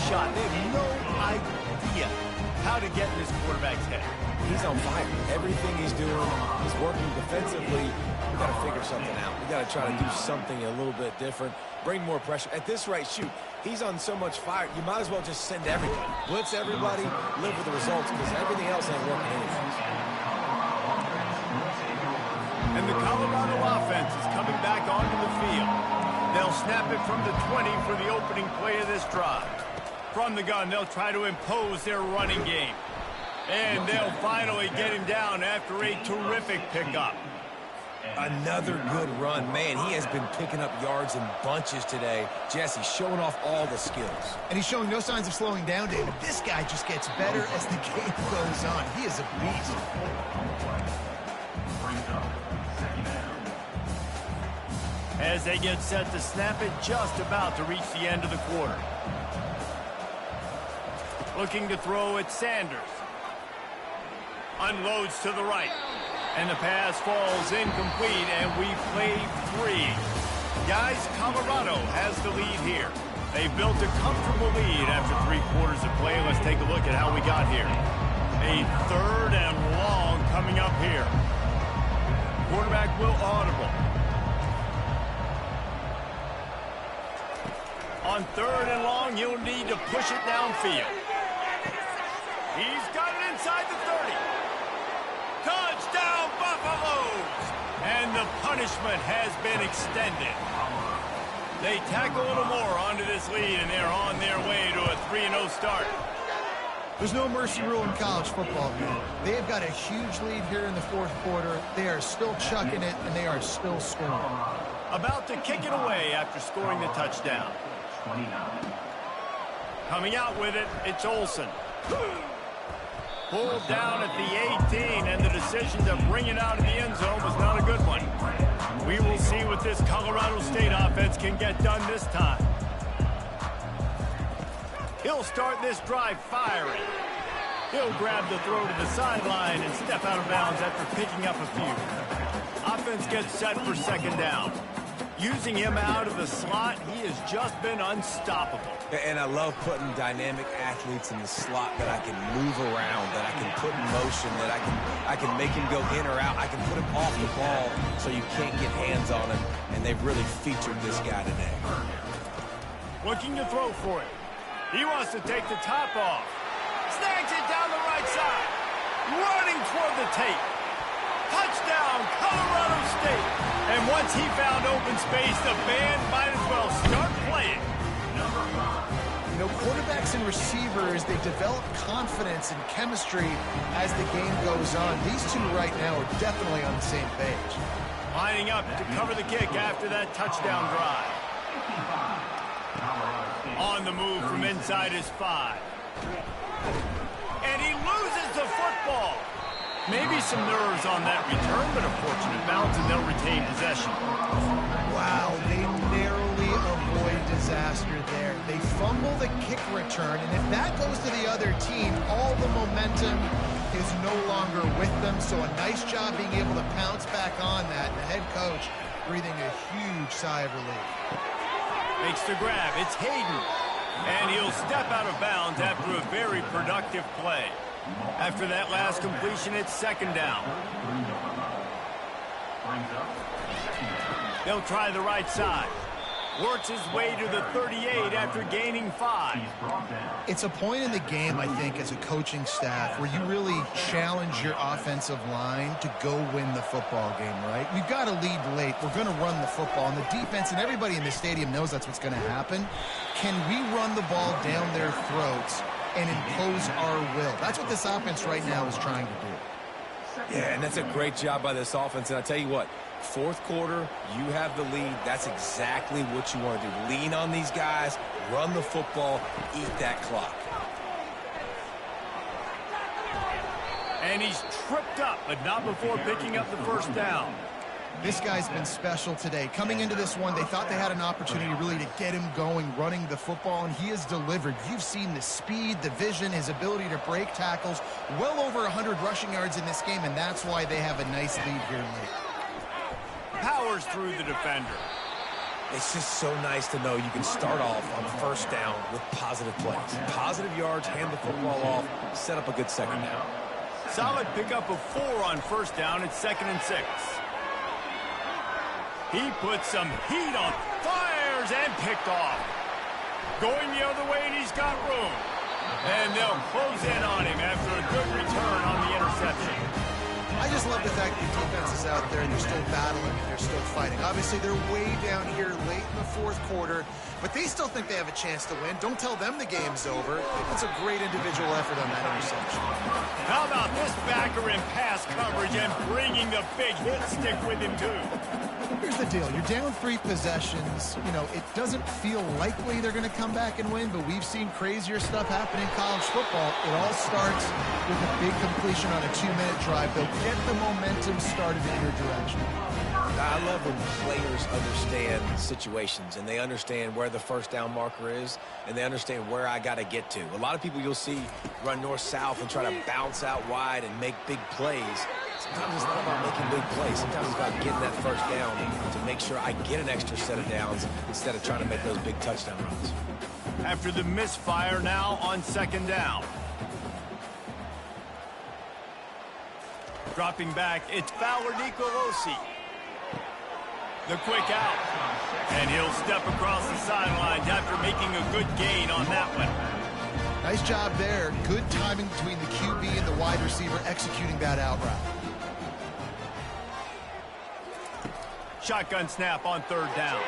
Speaker 1: shot. They have no idea how to get in this quarterback's head.
Speaker 3: He's on fire. Everything he's doing is working defensively. We got to figure something out. We got to try to do something a little bit different. Bring more pressure. At this rate, shoot, he's on so much fire, you might as well just send everybody. Blitz everybody, live with the results, because everything else ain't working anyways.
Speaker 1: And the Colorado offense is coming back onto the field. They'll snap it from the 20 for the opening play of this drive. From the gun, they'll try to impose their running game. And they'll finally get him down after a terrific pickup.
Speaker 3: Another good run. Man, he has been picking up yards in bunches today. Jesse showing off all the skills.
Speaker 2: And he's showing no signs of slowing down, David. This guy just gets better as the game goes on. He is a beast.
Speaker 1: As they get set to snap it, just about to reach the end of the quarter. Looking to throw at Sanders. Unloads to the right. And the pass falls incomplete, and we play 3. Guys, Colorado has the lead here. They built a comfortable lead after 3 quarters of play. Let's take a look at how we got here. A 3rd and long coming up here. Quarterback will audible. On 3rd and long, you'll need to push it downfield. He's got it inside the 30. Touchdown, Buffaloes! And the punishment has been extended. They tack a little more onto this lead, and they're on their way to a 3-0 start.
Speaker 2: There's no mercy rule in college football, man. They have got a huge lead here in the 4th quarter. They are still chucking it, and they are still scoring.
Speaker 1: About to kick it away after scoring the touchdown. Coming out with it, it's Olsen. Pulled down at the 18, and the decision to bring it out of the end zone was not a good one. We will see what this Colorado State offense can get done this time. He'll start this drive firing. He'll grab the throw to the sideline and step out of bounds after picking up a few. Offense gets set for 2nd down. Using him out of the slot, he has just been unstoppable.
Speaker 3: And I love putting dynamic athletes in the slot that I can move around, that I can put in motion, that I can make him go in or out. I can put him off the ball so you can't get hands on him, and they've really featured this guy today.
Speaker 1: Looking to throw for it. He wants to take the top off. Snags it down the right side. Running toward the tape. Touchdown, Colorado State. And once he found open space, the band might as well start playing.
Speaker 2: You know, quarterbacks and receivers, they develop confidence and chemistry as the game goes on. These two right now are definitely on the same page.
Speaker 1: Lining up to cover the kick after that touchdown drive. On the move from inside his 5. And he loses the football. Maybe some nerves on that return, but a fortunate bounce, and they'll retain possession.
Speaker 2: Wow, they narrowly avoid disaster there. They fumble the kick return, and if that goes to the other team, all the momentum is no longer with them. So a nice job being able to pounce back on that. And the head coach breathing a huge sigh of relief.
Speaker 1: Makes the grab. It's Hayden. And he'll step out of bounds after a very productive play. After that last completion, it's 2nd down. They'll try the right side. Works his way to the 38 after gaining 5.
Speaker 2: It's a point in the game, I think, as a coaching staff where you really challenge your offensive line to go win the football game, right? We've got to lead late. We're going to run the football. And the defense and everybody in the stadium knows that's what's going to happen. Can we run the ball down their throats and impose our will? That's what this offense right now is trying to do.
Speaker 3: Yeah, and that's a great job by this offense. And I tell you what, 4th quarter, you have the lead. That's exactly what you want to do. Lean on these guys, run the football, eat that clock.
Speaker 1: And he's tripped up, but not before picking up the 1st down.
Speaker 2: This guy's been special today. Coming into this one, they thought they had an opportunity really to get him going, running the football, and he has delivered. You've seen the speed, the vision, his ability to break tackles. Well over 100 rushing yards in this game, and that's why they have a nice lead here late.
Speaker 1: Powers through the defender.
Speaker 3: It's just so nice to know you can start off on 1st down with positive plays. Positive yards, hand the football off, set up a good 2nd down.
Speaker 1: Solid pickup of 4 on 1st down. It's 2nd and 6. He puts some heat on, fires, and picked off. Going the other way, and he's got room. And they'll close in on him after a good return on the interception.
Speaker 2: I just love the fact that the defense is out there and they're still battling and they're still fighting. Obviously, they're way down here late in the fourth quarter, but they still think they have a chance to win. Don't tell them the game's over. It's a great individual effort on that interception.
Speaker 1: How about this backer in pass coverage and bringing the big hit stick with him, too?
Speaker 2: Here's the deal. You're down 3 possessions. You know, it doesn't feel likely they're going to come back and win, but we've seen crazier stuff happen in college football. It all starts with a big completion on a 2-minute drive. They'll get the momentum started in your direction.
Speaker 3: I love when players understand situations and they understand where the first down marker is and they understand where I got to get to. A lot of people you'll see run north-south and try to bounce out wide and make big plays. Sometimes it's not about making big plays. Sometimes it's about getting that first down to make sure I get an extra set of downs instead of trying to make those big touchdown runs.
Speaker 1: After the misfire, now on second down. Dropping back, it's Fowler Nicolosi. The quick out. And he'll step across the sidelines after making a good gain on that one.
Speaker 2: Nice job there. Good timing between the QB and the wide receiver executing that out route.
Speaker 1: Shotgun snap on third down.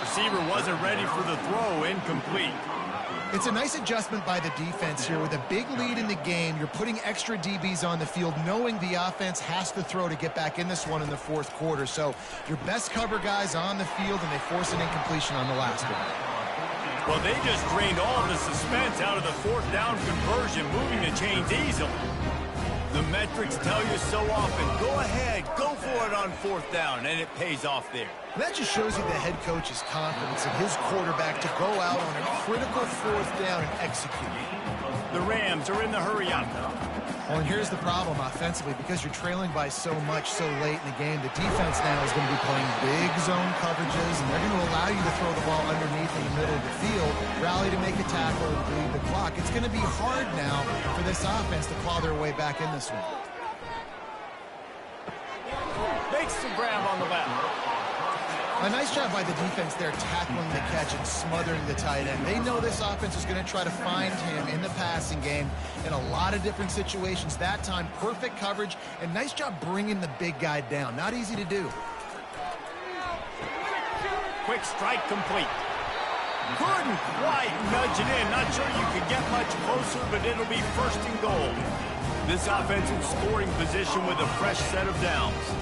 Speaker 1: Receiver wasn't ready for the throw, incomplete.
Speaker 2: It's a nice adjustment by the defense here. With a big lead in the game, you're putting extra DBs on the field, knowing the offense has to throw to get back in this one in the fourth quarter. So your best cover guys on the field, and they force an incompletion on the last one.
Speaker 1: Well, they just drained all the suspense out of the fourth down conversion, moving the chains easily. The metrics tell you so often, go ahead, go for it on fourth down, and it pays off there.
Speaker 2: That just shows you the head coach's confidence in his quarterback to go out on a critical fourth down and execute.
Speaker 1: The Rams are in the hurry up.
Speaker 2: Well, and here's the problem offensively. Because you're trailing by so much so late in the game, the defense now is going to be playing big zone coverages, and they're going to allow you to throw the ball underneath in the middle of the field, rally to make a tackle, and bleed the clock. It's going to be hard now for this offense to claw their way back in this one.
Speaker 1: Makes the grab on the left.
Speaker 2: A nice job by the defense there tackling the catch and smothering the tight end. They know this offense is going to try to find him in the passing game in a lot of different situations. That time, perfect coverage, and nice job bringing the big guy down. Not easy to do.
Speaker 1: Quick strike complete. Couldn't quite nudge it in. Not sure you could get much closer, but it'll be first and goal. This offense in scoring position with a fresh set of downs.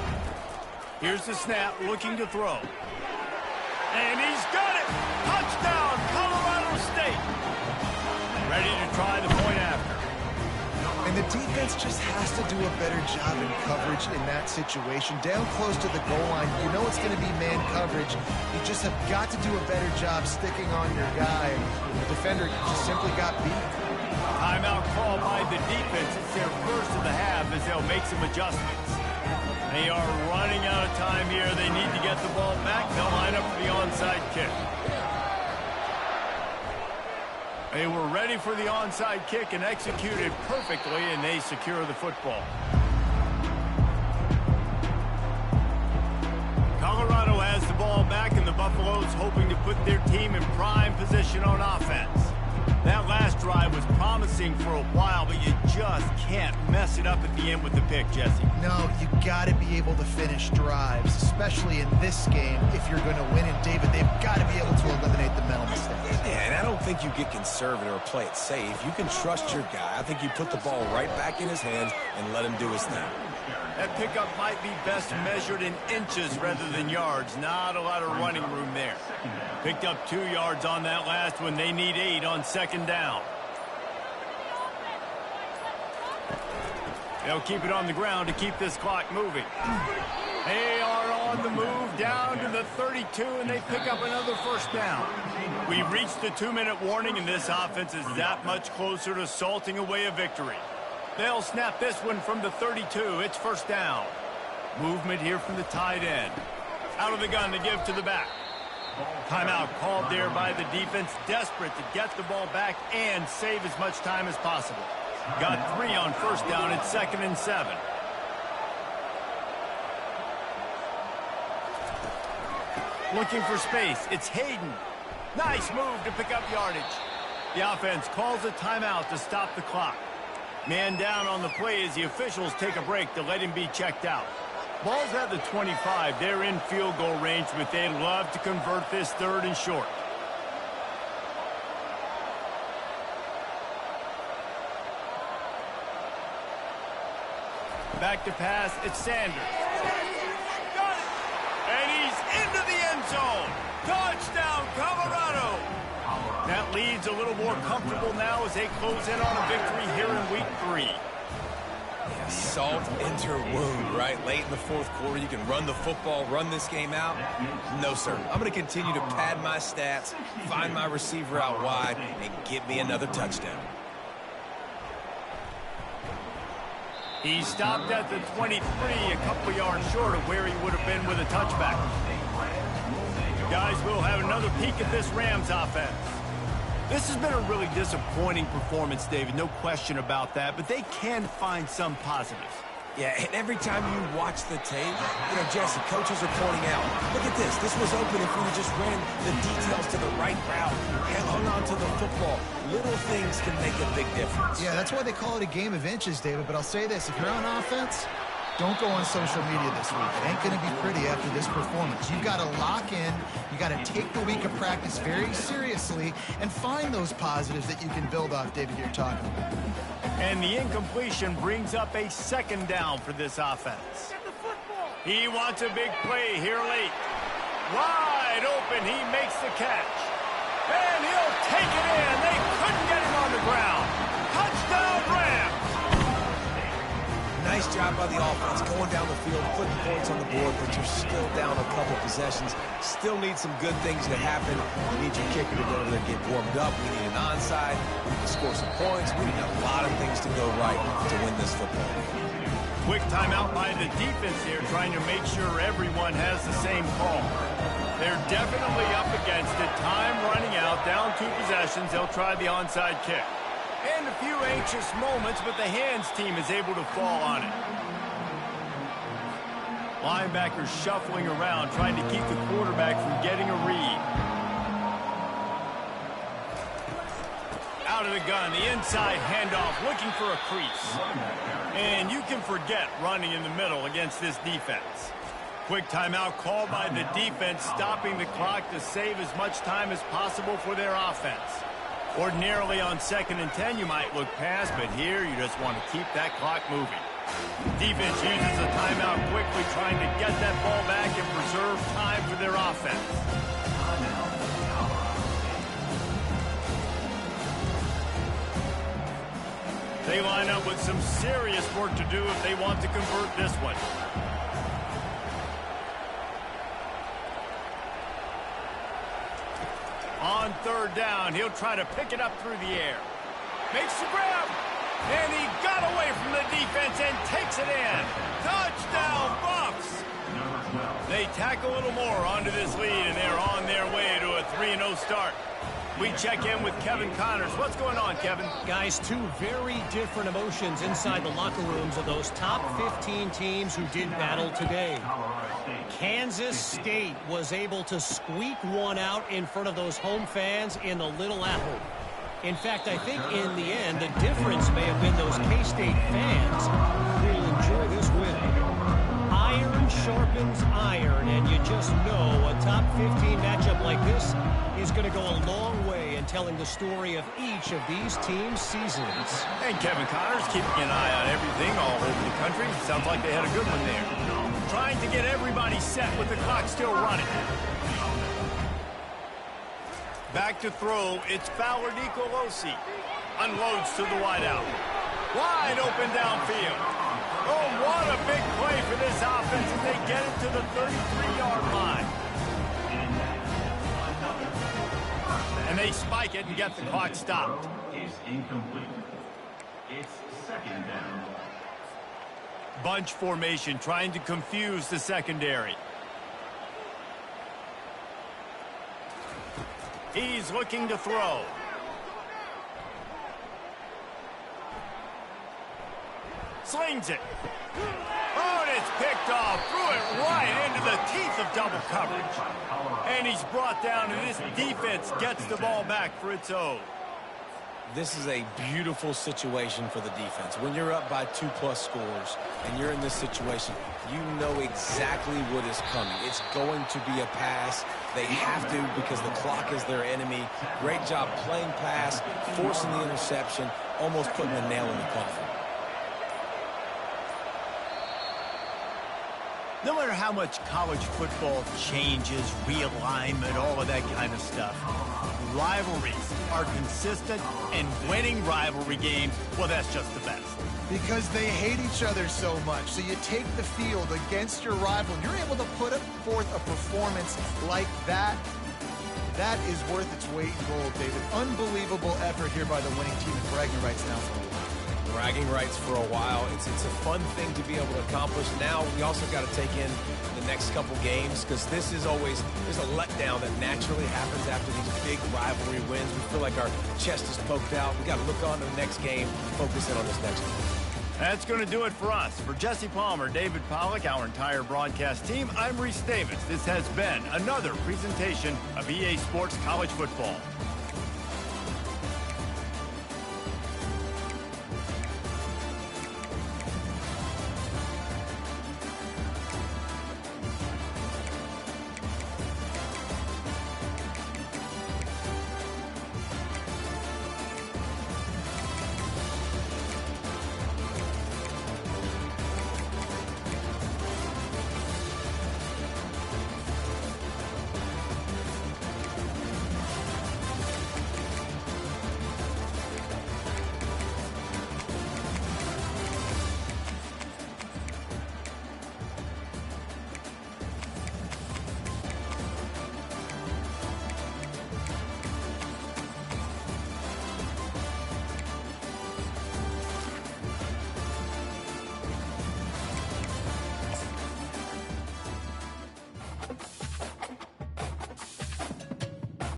Speaker 1: Here's the snap, looking to throw. And he's got it! Touchdown, Colorado State! Ready to try the point after.
Speaker 2: And the defense just has to do a better job in coverage in that situation. Down close to the goal line, you know it's going to be man coverage. You just have got to do a better job sticking on your guy. And the defender just simply got beat.
Speaker 1: Timeout called by the defense. It's their first of the half as they'll make some adjustments. They are running out of time here. They need to get the ball back. They'll line up for the onside kick. They were ready for the onside kick and executed perfectly, and they secure the football. Colorado has the ball back, and the Buffaloes hoping to put their team in prime position on offense. That last drive was promising for a while, but you just can't mess it up at the end with the pick, Jesse.
Speaker 2: No, you got to be able to finish drives, especially in this game if you're going to win. And, David, they've got to be able to eliminate the mental mistakes.
Speaker 3: Yeah, and I don't think you get conservative or play it safe. You can trust your guy. I think you put the ball right back in his hands and let him do his thing.
Speaker 1: That pickup might be best measured in inches rather than yards. Not a lot of running room there. Picked up 2 yards on that last one. They need 8 on second down. They'll keep it on the ground to keep this clock moving. They are on the move down to the 32, and they pick up another first down. We've reached the 2-minute warning, and this offense is that much closer to salting away a victory. They'll snap this one from the 32. It's first down. Movement here from the tight end. Out of the gun to give to the back. Timeout called there by the defense, desperate to get the ball back and save as much time as possible. Got 3 on first down. It's 2nd and 7. Looking for space. It's Hayden. Nice move to pick up yardage. The offense calls a timeout to stop the clock. Man down on the play as the officials take a break to let him be checked out. Ball's at the 25. They're in field goal range, but they'd love to convert this 3rd and short. Back to pass, it's Sanders. Got it! And he's into the end zone. Touchdown, Colorado! That lead's a little more comfortable now as they close in on a victory here in week 3.
Speaker 3: Yeah, salt into a wound, right? Late in the 4th quarter, you can run the football, run this game out. No, sir. I'm going to continue to pad my stats, find my receiver out wide, and get me another touchdown.
Speaker 1: He stopped at the 23, a couple yards short of where he would have been with a touchback. Guys, we'll have another peek at this Rams offense. This has been a really disappointing performance, David, no question about that, but they can find some positives.
Speaker 3: Yeah, and every time you watch the tape, Jesse, coaches are pointing out, look at this. This was open if we just ran the details to the right route, hung on to the football. Little things can make a big difference.
Speaker 2: Yeah, that's why they call it a game of inches, David. But I'll say this, if you're on offense, don't go on social media this week. It ain't going to be pretty after this performance. You've got to lock in. You got to take the week of practice very seriously and find those positives that you can build off, David, you're talking about.
Speaker 1: And the incompletion brings up a 2nd down for this offense. He wants a big play here late. Wide open, he makes the catch. And he'll take it in. They couldn't get him on the ground. Touchdown, Rams!
Speaker 3: Nice job by the offense going down the field, putting points on the board, but you're still down a couple possessions. Still need some good things to happen. You need your kicker to go over there and get warmed up. We need an onside. We need to score some points. We need a lot of things to go right to win this football game.
Speaker 1: Quick timeout by the defense here, trying to make sure everyone has the same call. They're definitely up against it. Time running out, down 2 possessions. They'll try the onside kick. And a few anxious moments, but the hands team is able to fall on it. Linebackers shuffling around, trying to keep the quarterback from getting a read. Out of the gun, the inside handoff, looking for a crease. And you can forget running in the middle against this defense. Quick timeout called by the defense, stopping the clock to save as much time as possible for their offense. Ordinarily on 2nd and 10, you might look past, but here you just want to keep that clock moving. Defense uses a timeout quickly, trying to get that ball back and preserve time for their offense. They line up with some serious work to do if they want to convert this one. On 3rd down, he'll try to pick it up through the air. Makes the grab, and he got away from the defense and takes it in. Touchdown, Buffs! They tack a little more onto this lead, and they're on their way to a 3-0 start. We check in with Kevin Connors. What's going on, Kevin?
Speaker 6: Guys, 2 very different emotions inside the locker rooms of those top 15 teams who did battle today. Kansas State was able to squeak one out in front of those home fans in the Little Apple. In fact, I think in the end, the difference may have been those K-State fans who will enjoy this win. Iron sharpens iron, and you just know a top 15 matchup like this is going to go a long way in telling the story of each of these teams' seasons.
Speaker 1: And Kevin Connors keeping an eye on everything all over the country. Sounds like they had a good one there. Trying to get everybody set with the clock still running. Back to throw, it's Fowler Nicolosi. Unloads to the wideout. Wide open downfield. Oh, what a big play for this offense as they get it to the 33-yard line. And they spike it and get the clock stopped.
Speaker 5: Is incomplete. It's 2nd down.
Speaker 1: Bunch formation trying to confuse the secondary. He's looking to throw. Slings it. Oh, and it's picked off. Threw it right into the teeth of double coverage. And he's brought down, and this defense gets the ball back for its own.
Speaker 3: This is a beautiful situation for the defense. When you're up by 2+ scores and you're in this situation, you know exactly what is coming. It's going to be a pass. They have to because the clock is their enemy. Great job playing pass, forcing the interception, almost putting the nail in the coffin.
Speaker 1: No matter how much college football changes, realignment, all of that kind of stuff, rivalries are consistent, and winning rivalry games, well, that's just the best.
Speaker 2: Because they hate each other so much. So you take the field against your rival, and you're able to put forth a performance like that. That is worth its weight in gold, David. Unbelievable effort here by the winning team, and bragging rights now for a while.
Speaker 3: Bragging rights for a while. It's a fun thing to be able to accomplish. Now we also got to take in the next couple games because this is always, there's a letdown that naturally happens after these big rivalry wins. We feel like our chest is poked out. We got to look on to the next game, focus in on this next one.
Speaker 1: That's going to do it for us. For Jesse Palmer, David Pollack, our entire broadcast team, I'm Reese Davis. This has been another presentation of EA Sports College Football.